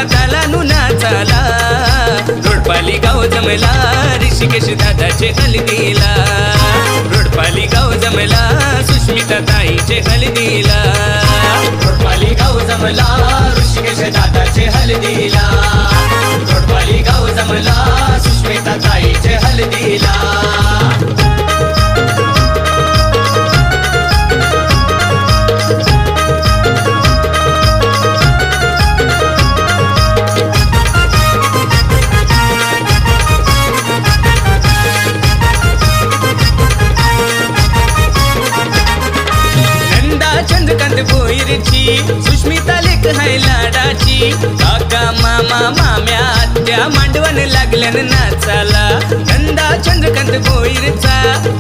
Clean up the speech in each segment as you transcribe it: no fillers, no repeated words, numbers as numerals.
लागला तालानु नाचाला रोडपाली गाव जमला ऋषिकेश दादाचे हल्दीला रोडपाली गाव जमला सुष्मिता ताईचे हल्दीला रोडपाली गाव जमला ऋषिकेश दादाचे हल्दीला रोडपाली गाव जमला सुष्मिता ताईचे हल्दीला चंद्रकांत भोईरची सुष्मिता लेक हाय लाडाची काका मामा माम्या आत्या मांडवण लागल्यान नाचाला नंदा चंद्रकांत भोईरचा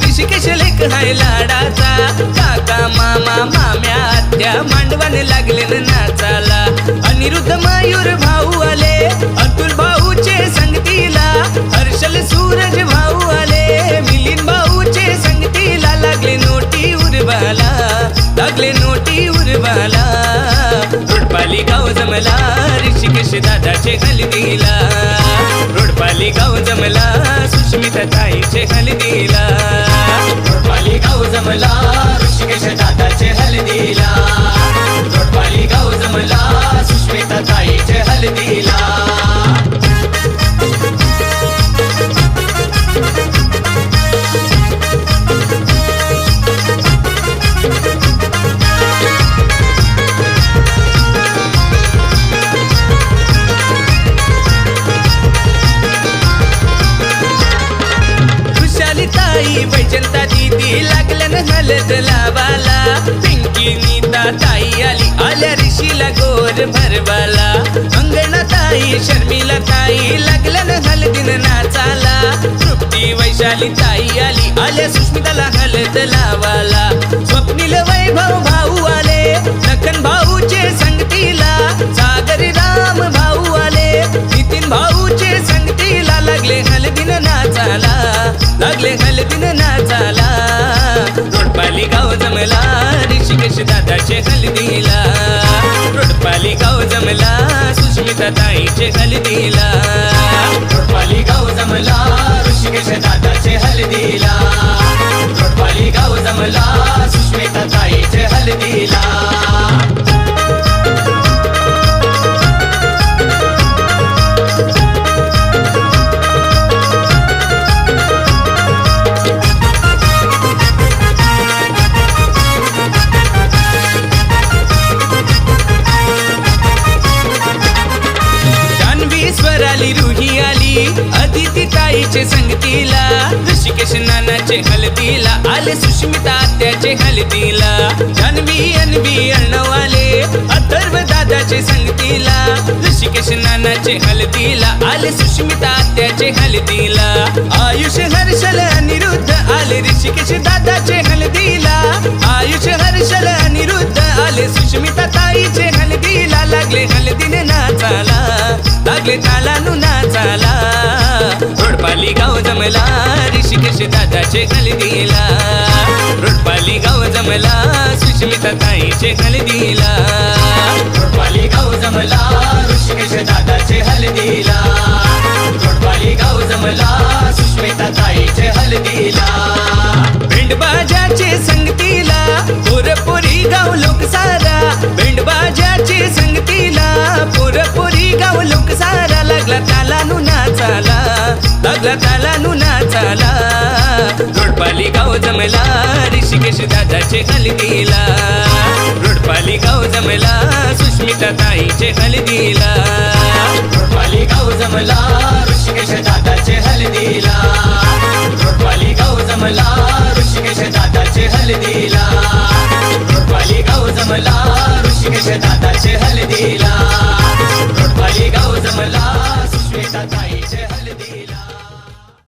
ऋषिकेश लेक हाय लाडाचा काका मामा माम्या आत्या मांडवण लागल्यान नाचाला अनिरुद्ध मयूर भाऊ आले अतुल भाऊचे संगतीला हर्षल सूरज भाऊ आले मिलिंद भाऊचे संगतीला लागले नोटी उरबाला लागले नोटी उरबाला रोडपाली गाव जमला ऋषिकेश दादाचे हल्दीला रोडपाली गाव जमला सुष्मिता ताईचे हल्दीला रोडपाली गाव जमला ऋषिकेश दादाचे हल्दीला रोडपाली गाव जमला सुष्मिता ताईचे हल्दीला वैजंता दीदी लागल्यान हलद लावाला पिंकी नीता ताई आली आल्या ऋषीला गोर भरवाला अंगणा ताई शर्मिला ताई लागल्यान हलदीन नाचाला तृप्ती वैशाली ताई आली आल्या सुष्मिताला हलद लावाला स्वप्नील वैभव भाऊ आले लखन भाऊचे संगतीला सागर राम भाऊ आले नितीन भाऊचे संगतीला लागले हलदीन नाचाला लागले हलदीन नाचाला रोडपाली गाव जमला ऋषिकेश दादाचे हल्दीला रोडपाली गाव जमला सुष्मिता ताईचे हल्दीला रोडपाली गाव जमला ऋषिकेश दादाचे हल्दीला रोडपाली गाव जमला सुष्मिता ताईचे हल्दीला आली रुही आली अदिती ताईचे संगतीला ऋषिकेश नानाचे हल्दीला आले सुष्मिता आत्याचे हल्दीला जान्हवी अन्वी अर्णव आले अथर्व दादाचे संगतीला ऋषिकेश नानाचे हल्दीला आले सुष्मिता आत्याचे हल्दीला आयुष हर्षल अनिरुद्ध आले ऋषिकेश दादाचे हल्दीला आयुष हर्षल अनिरुद्ध आले सुष्मिता ताईचे हल्दीला लागले हल्दीन नाचाला लागले तालानु नाचाला रोडपाली गाव जमला ऋषिकेश दादाचे हल्दीला रोडपाली गाव जमला सुष्मिता ताईचे हल्दीला रोडपाली गाव जमला ऋषिकेश दादाचे हल्दीला रोडपाली गाव जमला सुष्मिता ताईचे हल्दीला भेंडबाजाचे संगतीला पोरपोरी गाव लोक सारा भेंडबाजाचे संगतीला पोरपोरी गाव लोक सारा लागला तालानु नाचाला लागला तालानु नाचाला रोडपाली गाव जमला ऋषिकेश दादाचे हल्दीला रोडपाली गाव जमला सुष्मिता ताईचे हल्दीला रोडपाली गाव जमला ऋषिकेश दादाचे हल्दीला रोडपाली गाव जमला ऋषिकेश दादाचे हल्दीला रोडपाली गाव जमला ऋषिकेश दादाचे हल्दीला रोडपाली गाव जमला सुष्मिता ताईचे हल्दीला